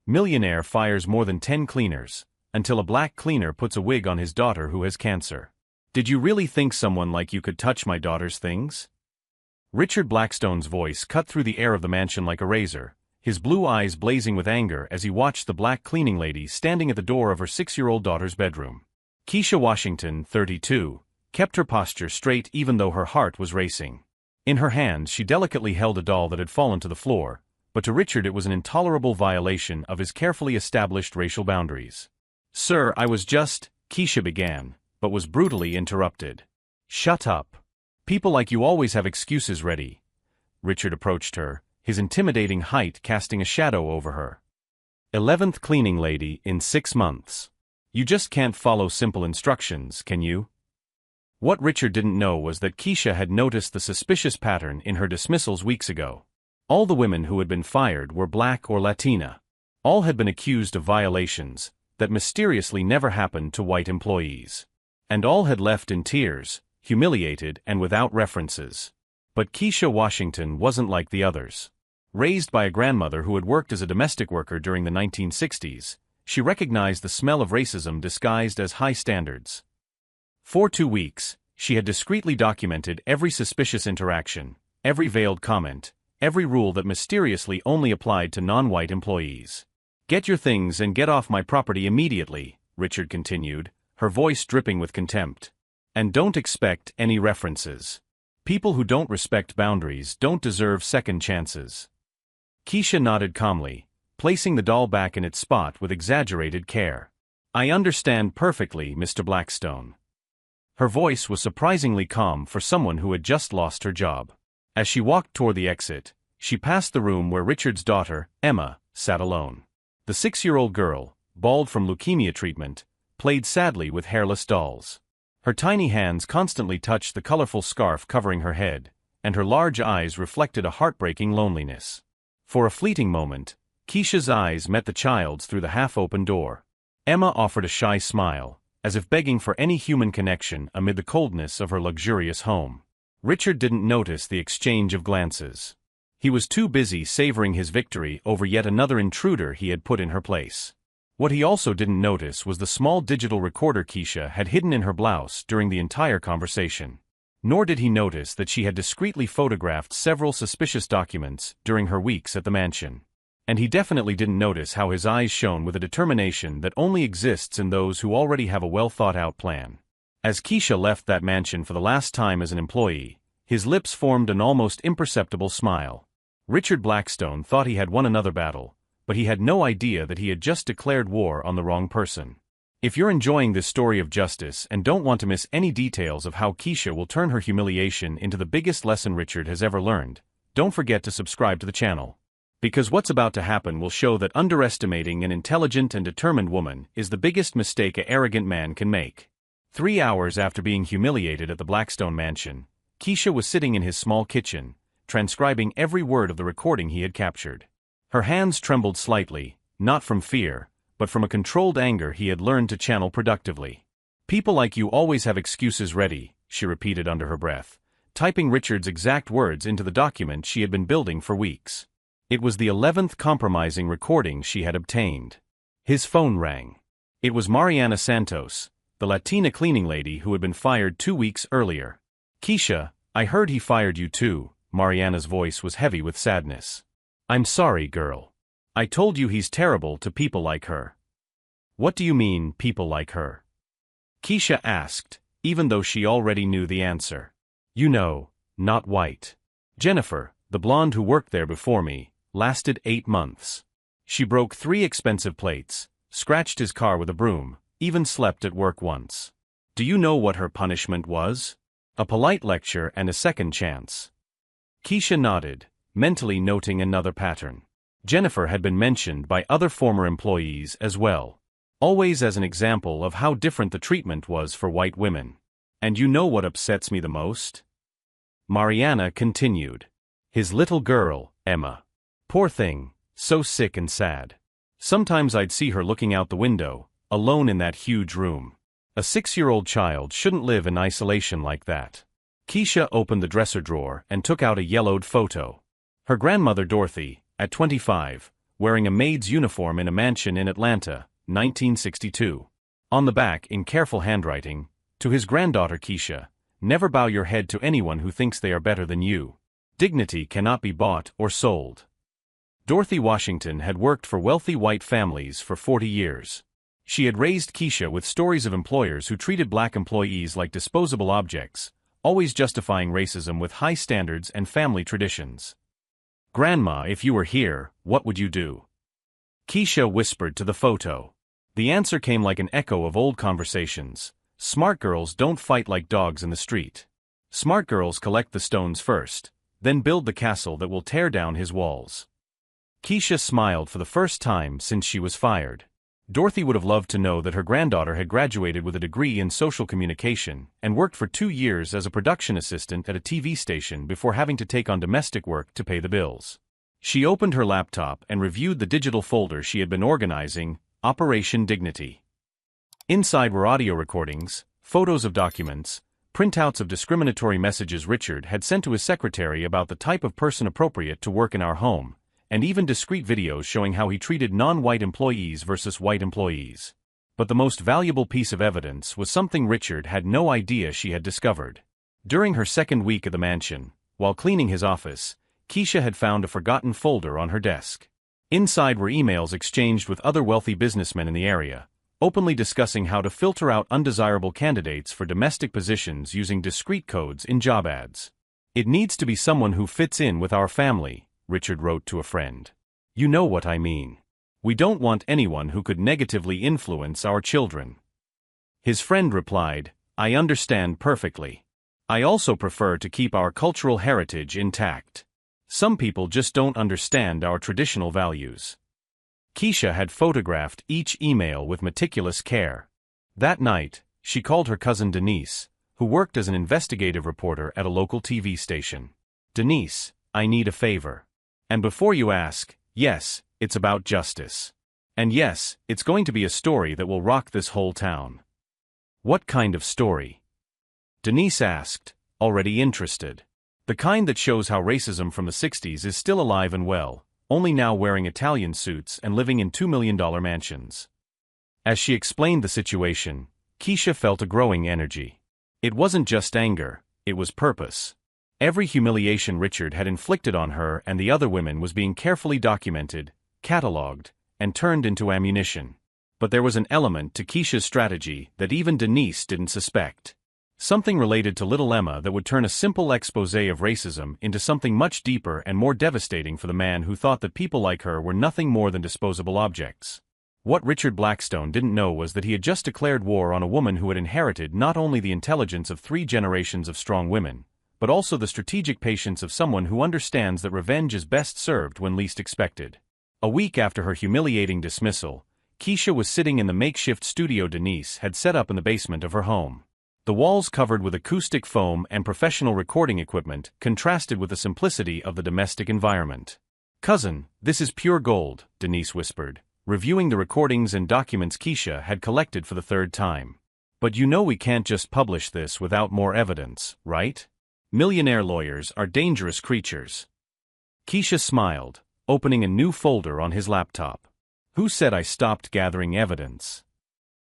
Millionaire fires more than 10 cleaners, until a black cleaner puts a wig on his daughter who has cancer. Did you really think someone like you could touch my daughter's things? Richard Blackstone's voice cut through the air of the mansion like a razor, his blue eyes blazing with anger as he watched the black cleaning lady standing at the door of her 6-year-old daughter's bedroom. Keisha Washington, 32, kept her posture straight even though her heart was racing. In her hands she delicately held a doll that had fallen to the floor, but to Richard it was an intolerable violation of his carefully established racial boundaries. "Sir, I was just," Keisha began, but was brutally interrupted. "Shut up. People like you always have excuses ready." Richard approached her, his intimidating height casting a shadow over her. 11th cleaning lady in 6 months. You just can't follow simple instructions, can you? What Richard didn't know was that Keisha had noticed the suspicious pattern in her dismissals weeks ago. All the women who had been fired were black or Latina. All had been accused of violations that mysteriously never happened to white employees. And all had left in tears, humiliated and without references. But Keisha Washington wasn't like the others. Raised by a grandmother who had worked as a domestic worker during the 1960s, she recognized the smell of racism disguised as high standards. For 2 weeks, she had discreetly documented every suspicious interaction, every veiled comment, every rule that mysteriously only applied to non-white employees. "Get your things and get off my property immediately," Richard continued, her voice dripping with contempt. "And don't expect any references. People who don't respect boundaries don't deserve second chances." Keisha nodded calmly, placing the doll back in its spot with exaggerated care. "I understand perfectly, Mr. Blackstone." Her voice was surprisingly calm for someone who had just lost her job. As she walked toward the exit, she passed the room where Richard's daughter, Emma, sat alone. The 6-year-old girl, bald from leukemia treatment, played sadly with hairless dolls. Her tiny hands constantly touched the colorful scarf covering her head, and her large eyes reflected a heartbreaking loneliness. For a fleeting moment, Keisha's eyes met the child's through the half-open door. Emma offered a shy smile, as if begging for any human connection amid the coldness of her luxurious home. Richard didn't notice the exchange of glances. He was too busy savoring his victory over yet another intruder he had put in her place. What he also didn't notice was the small digital recorder Keisha had hidden in her blouse during the entire conversation. Nor did he notice that she had discreetly photographed several suspicious documents during her weeks at the mansion. And he definitely didn't notice how his eyes shone with a determination that only exists in those who already have a well-thought-out plan. As Keisha left that mansion for the last time as an employee, his lips formed an almost imperceptible smile. Richard Blackstone thought he had won another battle, but he had no idea that he had just declared war on the wrong person. If you're enjoying this story of justice and don't want to miss any details of how Keisha will turn her humiliation into the biggest lesson Richard has ever learned, don't forget to subscribe to the channel. Because what's about to happen will show that underestimating an intelligent and determined woman is the biggest mistake an arrogant man can make. 3 hours after being humiliated at the Blackstone mansion, Keisha was sitting in his small kitchen, transcribing every word of the recording he had captured. Her hands trembled slightly, not from fear, but from a controlled anger he had learned to channel productively. "People like you always have excuses ready," she repeated under her breath, typing Richard's exact words into the document she had been building for weeks. It was the 11th compromising recording she had obtained. His phone rang. It was Mariana Santos, the Latina cleaning lady who had been fired 2 weeks earlier. "Keisha, I heard he fired you too." Mariana's voice was heavy with sadness. "I'm sorry, girl. I told you he's terrible to people like her." "What do you mean, people like her?" Keisha asked, even though she already knew the answer. "You know, not white. Jennifer, the blonde who worked there before me, lasted 8 months. She broke 3 expensive plates, scratched his car with a broom, even slept at work once. Do you know what her punishment was? A polite lecture and a second chance." Keisha nodded, mentally noting another pattern. Jennifer had been mentioned by other former employees as well, always as an example of how different the treatment was for white women. "And you know what upsets me the most?" Mariana continued. "His little girl, Emma. Poor thing, so sick and sad. Sometimes I'd see her looking out the window, alone in that huge room. A 6-year-old child shouldn't live in isolation like that." Keisha opened the dresser drawer and took out a yellowed photo. Her grandmother Dorothy, at 25, wearing a maid's uniform in a mansion in Atlanta, 1962. On the back, in careful handwriting, to his granddaughter Keisha, never bow your head to anyone who thinks they are better than you. Dignity cannot be bought or sold. Dorothy Washington had worked for wealthy white families for 40 years. She had raised Keisha with stories of employers who treated black employees like disposable objects, always justifying racism with high standards and family traditions. "Grandma, if you were here, what would you do?" Keisha whispered to the photo. The answer came like an echo of old conversations. "Smart girls don't fight like dogs in the street. Smart girls collect the stones first, then build the castle that will tear down his walls." Keisha smiled for the first time since she was fired. Dorothy would have loved to know that her granddaughter had graduated with a degree in social communication and worked for 2 years as a production assistant at a TV station before having to take on domestic work to pay the bills. She opened her laptop and reviewed the digital folder she had been organizing, Operation Dignity. Inside were audio recordings, photos of documents, printouts of discriminatory messages Richard had sent to his secretary about the type of person appropriate to work in our home, and even discrete videos showing how he treated non-white employees versus white employees. But the most valuable piece of evidence was something Richard had no idea she had discovered. During her second week at the mansion, while cleaning his office, Keisha had found a forgotten folder on her desk. Inside were emails exchanged with other wealthy businessmen in the area, openly discussing how to filter out undesirable candidates for domestic positions using discrete codes in job ads. "It needs to be someone who fits in with our family," Richard wrote to a friend. "You know what I mean. We don't want anyone who could negatively influence our children." His friend replied, "I understand perfectly. I also prefer to keep our cultural heritage intact. Some people just don't understand our traditional values." Keisha had photographed each email with meticulous care. That night, she called her cousin Denise, who worked as an investigative reporter at a local TV station. "Denise, I need a favor. And before you ask, yes, it's about justice. And yes, it's going to be a story that will rock this whole town." "What kind of story?" Denise asked, already interested. "The kind that shows how racism from the 60s is still alive and well, only now wearing Italian suits and living in $2 million mansions." As she explained the situation, Keisha felt a growing energy. It wasn't just anger, it was purpose. Every humiliation Richard had inflicted on her and the other women was being carefully documented, catalogued, and turned into ammunition. But there was an element to Keisha's strategy that even Denise didn't suspect. Something related to little Emma that would turn a simple exposé of racism into something much deeper and more devastating for the man who thought that people like her were nothing more than disposable objects. What Richard Blackstone didn't know was that he had just declared war on a woman who had inherited not only the intelligence of 3 generations of strong women, but also the strategic patience of someone who understands that revenge is best served when least expected. A week after her humiliating dismissal, Keisha was sitting in the makeshift studio Denise had set up in the basement of her home. The walls covered with acoustic foam and professional recording equipment contrasted with the simplicity of the domestic environment. "Cousin, this is pure gold," Denise whispered, reviewing the recordings and documents Keisha had collected for the 3rd time. "But you know we can't just publish this without more evidence, right? Millionaire lawyers are dangerous creatures." Keisha smiled, opening a new folder on his laptop. "Who said I stopped gathering evidence?"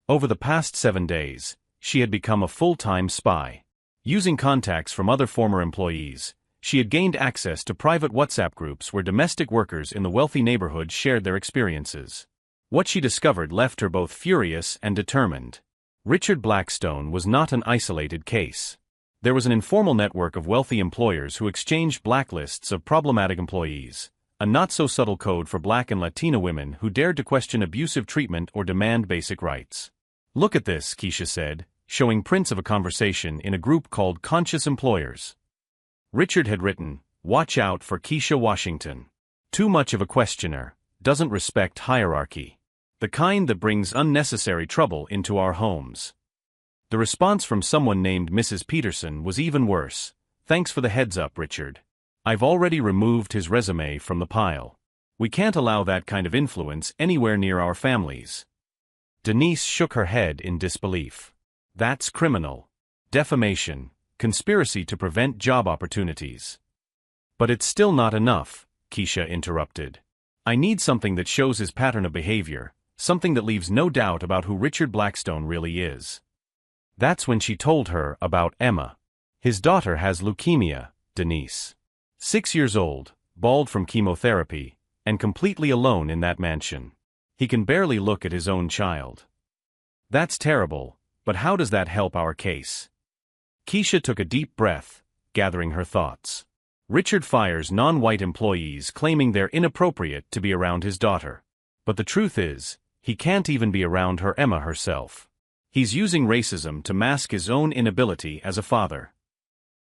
Over the past 7 days, she had become a full-time spy. Using contacts from other former employees, she had gained access to private WhatsApp groups where domestic workers in the wealthy neighborhood shared their experiences. What she discovered left her both furious and determined. Richard Blackstone was not an isolated case. There was an informal network of wealthy employers who exchanged blacklists of problematic employees, a not-so-subtle code for Black and Latina women who dared to question abusive treatment or demand basic rights. "Look at this," Keisha said, showing prints of a conversation in a group called Conscious Employers. Richard had written, "Watch out for Keisha Washington. Too much of a questioner, doesn't respect hierarchy. The kind that brings unnecessary trouble into our homes." The response from someone named Mrs. Peterson was even worse. "Thanks for the heads up, Richard. I've already removed his resume from the pile. We can't allow that kind of influence anywhere near our families." Denise shook her head in disbelief. "That's criminal. Defamation, conspiracy to prevent job opportunities." "But it's still not enough," Keisha interrupted. I need something that shows his pattern of behavior, something that leaves no doubt about who Richard Blackstone really is. That's when she told her about Emma. His daughter has leukemia, Denise. 6 years old, bald from chemotherapy, and completely alone in that mansion. He can barely look at his own child. That's terrible, but how does that help our case? Keisha took a deep breath, gathering her thoughts. Richard fires non-white employees claiming they're inappropriate to be around his daughter. But the truth is, he can't even be around her Emma herself. He's using racism to mask his own inability as a father.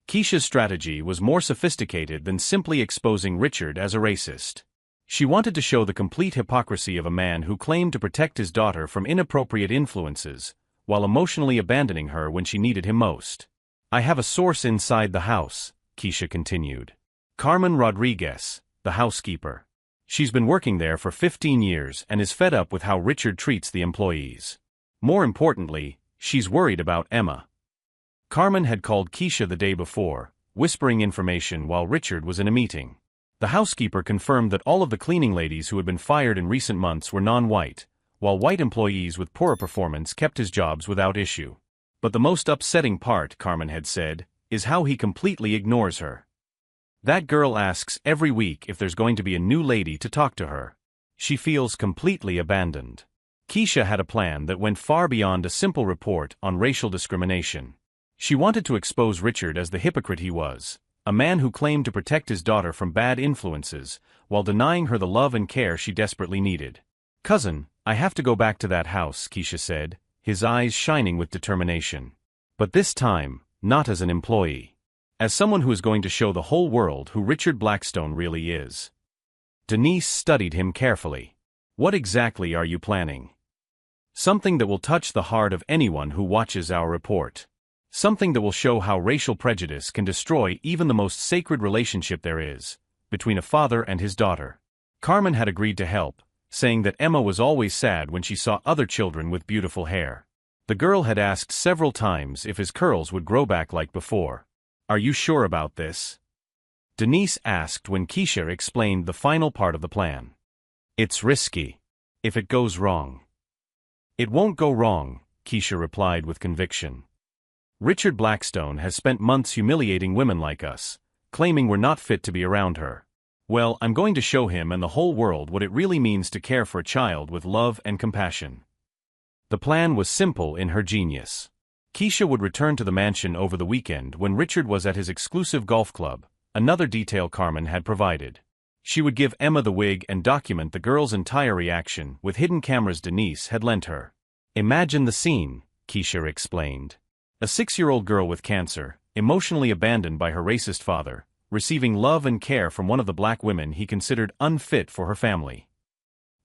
Keisha's strategy was more sophisticated than simply exposing Richard as a racist. She wanted to show the complete hypocrisy of a man who claimed to protect his daughter from inappropriate influences, while emotionally abandoning her when she needed him most. I have a source inside the house, Keisha continued. Carmen Rodriguez, the housekeeper. She's been working there for 15 years and is fed up with how Richard treats the employees. More importantly, she's worried about Emma. Carmen had called Keisha the day before, whispering information while Richard was in a meeting. The housekeeper confirmed that all of the cleaning ladies who had been fired in recent months were non-white, while white employees with poorer performance kept his jobs without issue. But the most upsetting part, Carmen had said, is how he completely ignores her. That girl asks every week if there's going to be a new lady to talk to her. She feels completely abandoned. Keisha had a plan that went far beyond a simple report on racial discrimination. She wanted to expose Richard as the hypocrite he was, a man who claimed to protect his daughter from bad influences, while denying her the love and care she desperately needed. "Cousin, I have to go back to that house," Keisha said, his eyes shining with determination. But this time, not as an employee. As someone who is going to show the whole world who Richard Blackstone really is. Denise studied him carefully. "What exactly are you planning?" "Something that will touch the heart of anyone who watches our report. Something that will show how racial prejudice can destroy even the most sacred relationship there is, between a father and his daughter." Carmen had agreed to help, saying that Emma was always sad when she saw other children with beautiful hair. The girl had asked several times if his curls would grow back like before. "Are you sure about this?" Denise asked when Keisha explained the final part of the plan. "It's risky. If it goes wrong." "It won't go wrong," Keisha replied with conviction. "Richard Blackstone has spent months humiliating women like us, claiming we're not fit to be around her. Well, I'm going to show him and the whole world what it really means to care for a child with love and compassion." The plan was simple in her genius. Keisha would return to the mansion over the weekend when Richard was at his exclusive golf club, another detail Carmen had provided. She would give Emma the wig and document the girl's entire reaction with hidden cameras Denise had lent her. "Imagine the scene," Keisha explained. A 6-year-old girl with cancer, emotionally abandoned by her racist father, receiving love and care from one of the black women he considered unfit for her family.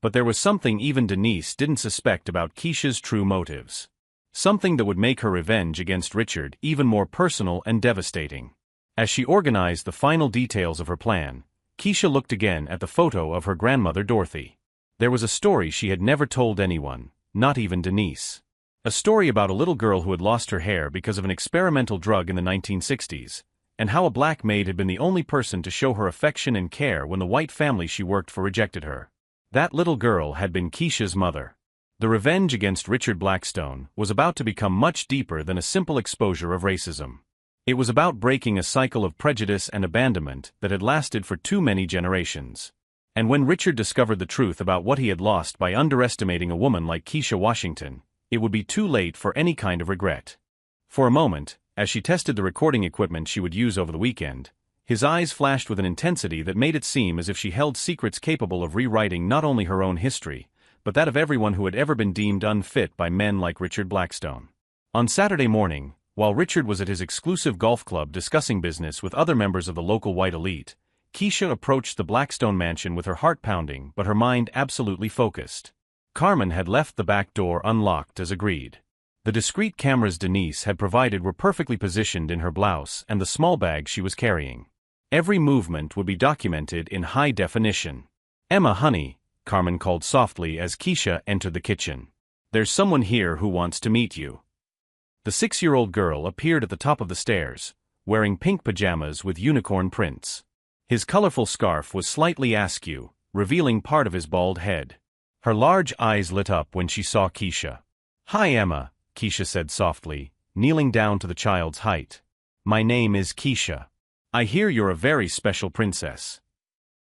But there was something even Denise didn't suspect about Keisha's true motives. Something that would make her revenge against Richard even more personal and devastating. As she organized the final details of her plan, Keisha looked again at the photo of her grandmother Dorothy. There was a story she had never told anyone, not even Denise. A story about a little girl who had lost her hair because of an experimental drug in the 1960s, and how a black maid had been the only person to show her affection and care when the white family she worked for rejected her. That little girl had been Keisha's mother. The revenge against Richard Blackstone was about to become much deeper than a simple exposure of racism. It was about breaking a cycle of prejudice and abandonment that had lasted for too many generations. And when Richard discovered the truth about what he had lost by underestimating a woman like Keisha Washington, it would be too late for any kind of regret. For a moment, as she tested the recording equipment she would use over the weekend, his eyes flashed with an intensity that made it seem as if she held secrets capable of rewriting not only her own history, but that of everyone who had ever been deemed unfit by men like Richard Blackstone. On Saturday morning, while Richard was at his exclusive golf club discussing business with other members of the local white elite, Keisha approached the Blackstone mansion with her heart pounding but her mind absolutely focused. Carmen had left the back door unlocked as agreed. The discreet cameras Denise had provided were perfectly positioned in her blouse and the small bag she was carrying. Every movement would be documented in high definition. "Emma, honey," Carmen called softly as Keisha entered the kitchen. "There's someone here who wants to meet you." The 6-year-old girl appeared at the top of the stairs, wearing pink pajamas with unicorn prints. His colorful scarf was slightly askew, revealing part of his bald head. Her large eyes lit up when she saw Keisha. "Hi, Emma," Keisha said softly, kneeling down to the child's height. "My name is Keisha. I hear you're a very special princess."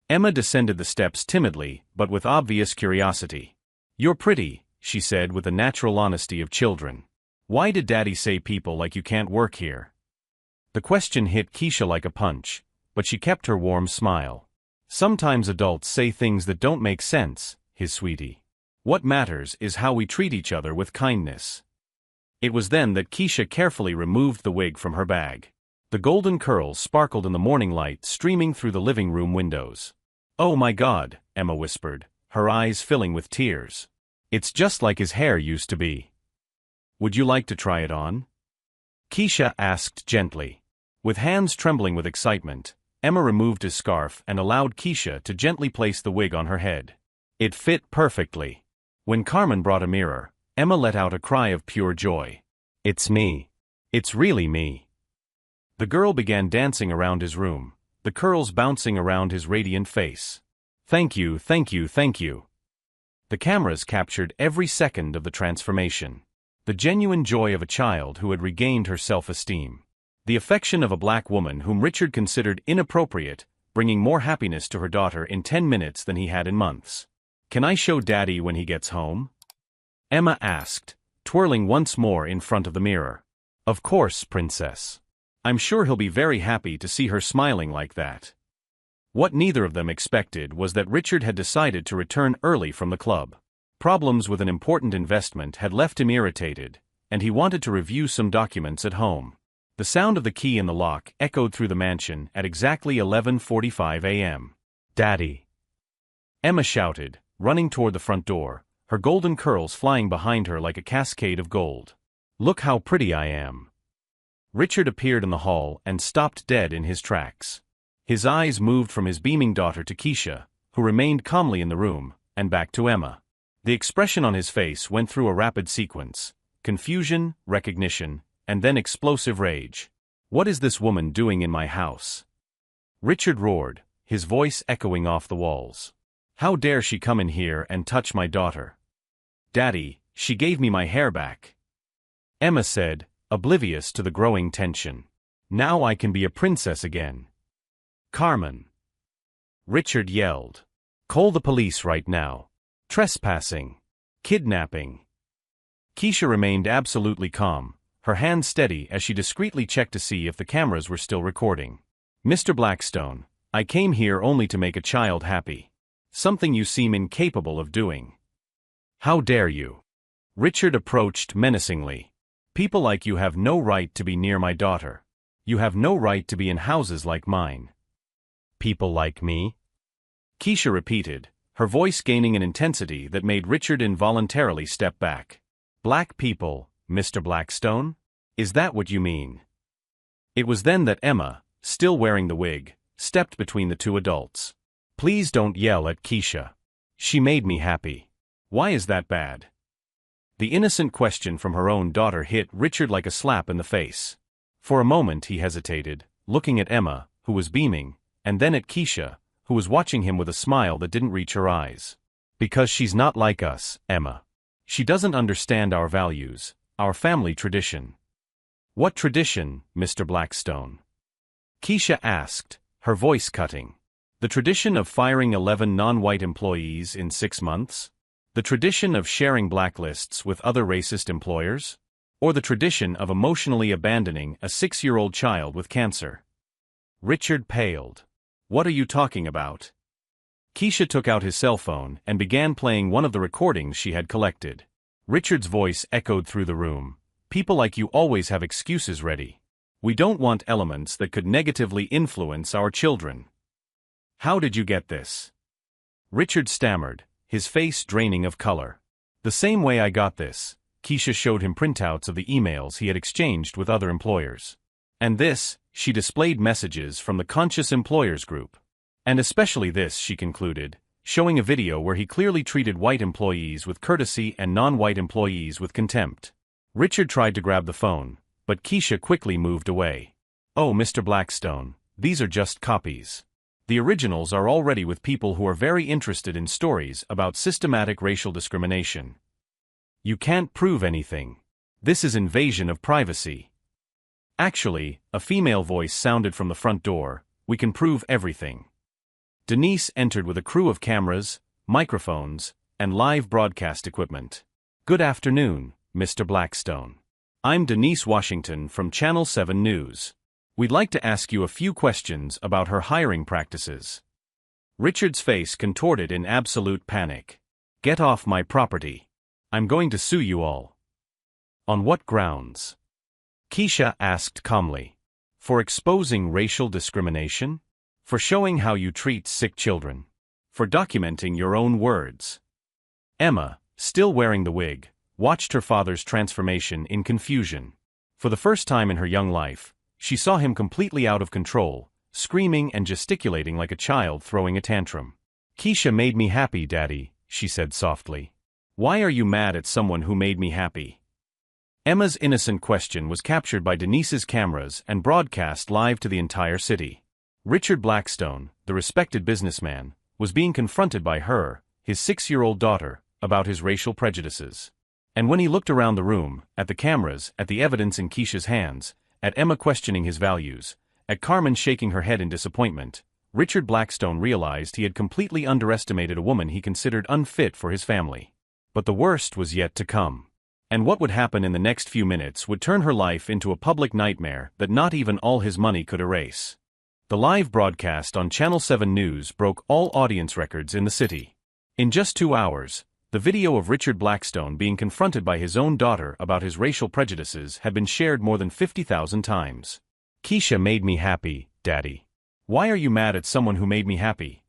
Emma descended the steps timidly, but with obvious curiosity. "You're pretty," she said with the natural honesty of children. "Why did Daddy say people like you can't work here?" The question hit Keisha like a punch, but she kept her warm smile. "Sometimes adults say things that don't make sense, his sweetie. What matters is how we treat each other with kindness." It was then that Keisha carefully removed the wig from her bag. The golden curls sparkled in the morning light streaming through the living room windows. "Oh my God," Emma whispered, her eyes filling with tears. "It's just like his hair used to be." "Would you like to try it on?" Keisha asked gently. With hands trembling with excitement, Emma removed his scarf and allowed Keisha to gently place the wig on her head. It fit perfectly. When Carmen brought a mirror, Emma let out a cry of pure joy. "It's me. It's really me." The girl began dancing around his room, the curls bouncing around his radiant face. "Thank you, thank you, thank you." The cameras captured every second of the transformation. The genuine joy of a child who had regained her self-esteem. The affection of a black woman whom Richard considered inappropriate, bringing more happiness to her daughter in 10 minutes than he had in months. "Can I show Daddy when he gets home?" Emma asked, twirling once more in front of the mirror. "Of course, Princess. I'm sure he'll be very happy to see her smiling like that." What neither of them expected was that Richard had decided to return early from the club. Problems with an important investment had left him irritated, and he wanted to review some documents at home. The sound of the key in the lock echoed through the mansion at exactly 11:45 a.m. "Daddy!" Emma shouted, running toward the front door, her golden curls flying behind her like a cascade of gold. "Look how pretty I am." Richard appeared in the hall and stopped dead in his tracks. His eyes moved from his beaming daughter to Keisha, who remained calmly in the room, and back to Emma. The expression on his face went through a rapid sequence: confusion, recognition, and then explosive rage. "What is this woman doing in my house?" Richard roared, his voice echoing off the walls. "How dare she come in here and touch my daughter?" "Daddy, she gave me my hair back," Emma said, oblivious to the growing tension. "Now I can be a princess again." "Carmen!" Richard yelled. "Call the police right now. Trespassing. Kidnapping." Keisha remained absolutely calm, her hands steady as she discreetly checked to see if the cameras were still recording. "Mr. Blackstone, I came here only to make a child happy. Something you seem incapable of doing." "How dare you?" Richard approached menacingly. "People like you have no right to be near my daughter. You have no right to be in houses like mine." "People like me?" Keisha repeated, her voice gaining an intensity that made Richard involuntarily step back. "Black people, Mr. Blackstone? Is that what you mean?" It was then that Emma, still wearing the wig, stepped between the two adults. "Please don't yell at Keisha. She made me happy. Why is that bad?" The innocent question from her own daughter hit Richard like a slap in the face. For a moment he hesitated, looking at Emma, who was beaming, and then at Keisha, who was watching him with a smile that didn't reach her eyes. "Because she's not like us, Emma. She doesn't understand our values, our family tradition." "What tradition, Mr. Blackstone?" Keisha asked, her voice cutting. "The tradition of firing 11 non-white employees in 6 months? The tradition of sharing blacklists with other racist employers? Or the tradition of emotionally abandoning a 6-year-old child with cancer?" Richard paled. "What are you talking about?" Keisha took out his cell phone and began playing one of the recordings she had collected. Richard's voice echoed through the room. "People like you always have excuses ready. We don't want elements that could negatively influence our children." "How did you get this?" Richard stammered, his face draining of color. "The same way I got this." Keisha showed him printouts of the emails he had exchanged with other employers. "And this," she displayed messages from the Conscious Employers group. "And especially this," she concluded, showing a video where he clearly treated white employees with courtesy and non-white employees with contempt. Richard tried to grab the phone, but Keisha quickly moved away. "Oh, Mr. Blackstone, these are just copies. The originals are already with people who are very interested in stories about systematic racial discrimination. You can't prove anything. This is invasion of privacy. Actually, a female voice sounded from the front door. We can prove everything. Denise entered with a crew of cameras, microphones, and live broadcast equipment. Good afternoon, Mr. Blackstone. I'm Denise Washington from Channel 7 News. We'd like to ask you a few questions about her hiring practices. Richard's face contorted in absolute panic. Get off my property. I'm going to sue you all. On what grounds? Keisha asked calmly. For exposing racial discrimination? For showing how you treat sick children? For documenting your own words? Emma, still wearing the wig, watched her father's transformation in confusion. For the first time in her young life, she saw him completely out of control, screaming and gesticulating like a child throwing a tantrum. Keisha made me happy, Daddy, she said softly. Why are you mad at someone who made me happy? Emma's innocent question was captured by Denise's cameras and broadcast live to the entire city. Richard Blackstone, the respected businessman, was being confronted by her, his 6-year-old daughter, about his racial prejudices. And when he looked around the room, at the cameras, at the evidence in Keisha's hands, at Emma questioning his values, at Carmen shaking her head in disappointment, Richard Blackstone realized he had completely underestimated a woman he considered unfit for his family. But the worst was yet to come. And what would happen in the next few minutes would turn her life into a public nightmare that not even all his money could erase. The live broadcast on Channel 7 News broke all audience records in the city. In just 2 hours, the video of Richard Blackstone being confronted by his own daughter about his racial prejudices had been shared more than 50,000 times. Keisha made me happy, Daddy. Why are you mad at someone who made me happy?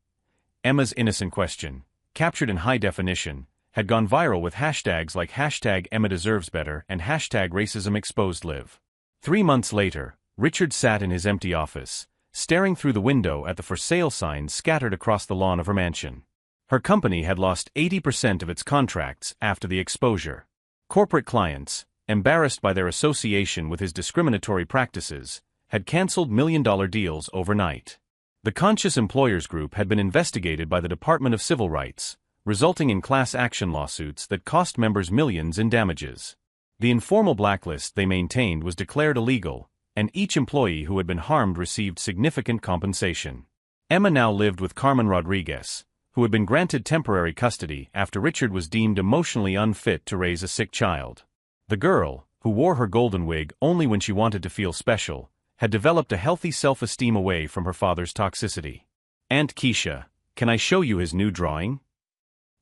Emma's innocent question, captured in high definition, had gone viral with hashtags like #EmmaDeservesBetter and #RacismExposedLive. 3 months later, Richard sat in his empty office, staring through the window at the for sale signs scattered across the lawn of her mansion. Her company had lost 80% of its contracts after the exposure. Corporate clients, embarrassed by their association with his discriminatory practices, had canceled million-dollar deals overnight. The Conscious Employers Group had been investigated by the Department of Civil Rights, resulting in class action lawsuits that cost members millions in damages. The informal blacklist they maintained was declared illegal, and each employee who had been harmed received significant compensation. Emma now lived with Carmen Rodriguez, who had been granted temporary custody after Richard was deemed emotionally unfit to raise a sick child. The girl, who wore her golden wig only when she wanted to feel special, had developed a healthy self-esteem away from her father's toxicity. Aunt Keisha, can I show you his new drawing?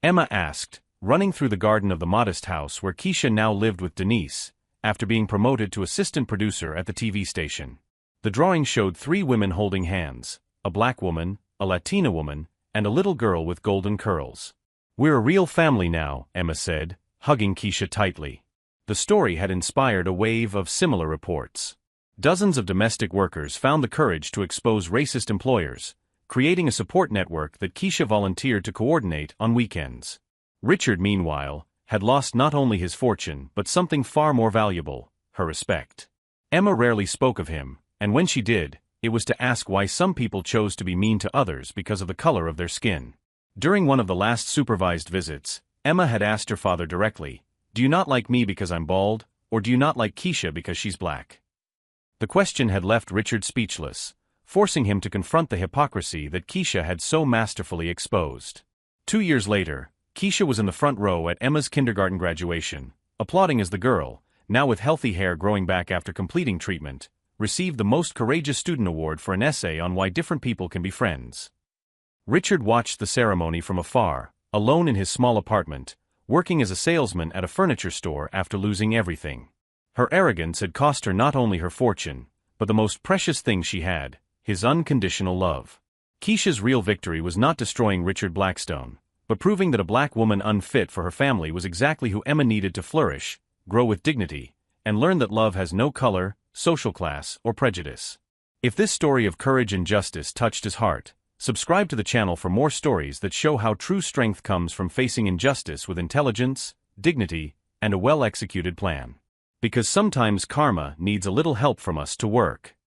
Emma asked, running through the garden of the modest house where Keisha now lived with Denise, after being promoted to assistant producer at the TV station. The drawing showed 3 women holding hands, a black woman, a Latina woman, and a little girl with golden curls. We're a real family now, Emma said, hugging Keisha tightly. The story had inspired a wave of similar reports. Dozens of domestic workers found the courage to expose racist employers, creating a support network that Keisha volunteered to coordinate on weekends. Richard, meanwhile, had lost not only his fortune but something far more valuable, her respect. Emma rarely spoke of him, and when she did, it was to ask why some people chose to be mean to others because of the color of their skin. During one of the last supervised visits, Emma had asked her father directly, "Do you not like me because I'm bald, or do you not like Keisha because she's black?" The question had left Richard speechless, forcing him to confront the hypocrisy that Keisha had so masterfully exposed. 2 years later, Keisha was in the front row at Emma's kindergarten graduation, applauding as the girl, now with healthy hair growing back after completing treatment, received the Most Courageous Student Award for an essay on why different people can be friends. Richard watched the ceremony from afar, alone in his small apartment, working as a salesman at a furniture store after losing everything. Her arrogance had cost her not only her fortune, but the most precious thing she had, his unconditional love. Keisha's real victory was not destroying Richard Blackstone, but proving that a black woman unfit for her family was exactly who Emma needed to flourish, grow with dignity, and learn that love has no color, social class, or prejudice. If this story of courage and justice touched his heart, subscribe to the channel for more stories that show how true strength comes from facing injustice with intelligence, dignity, and a well-executed plan. Because sometimes karma needs a little help from us to work.